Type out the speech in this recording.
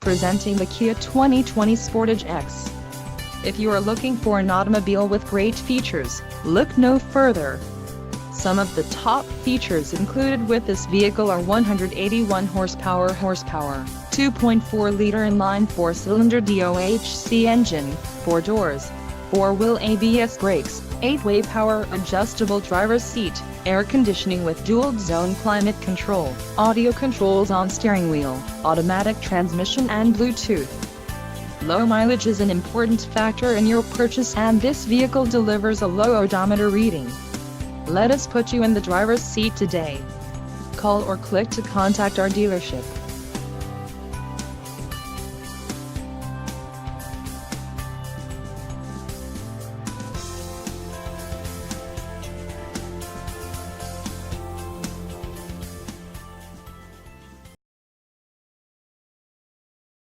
Presenting the Kia 2020 Sportage EX. If you are looking for an automobile with great features, look no further. Some of the top features included with this vehicle are 181 horsepower, 2.4-liter inline 4-cylinder DOHC engine, 4 doors, 4-wheel ABS brakes, 8-way power adjustable driver's seat, air conditioning with dual-zone climate control, audio controls on steering wheel, automatic transmission and Bluetooth. Low mileage is an important factor in your purchase, and this vehicle delivers a low odometer reading. Let us put you in the driver's seat today. Call or click to contact our dealership.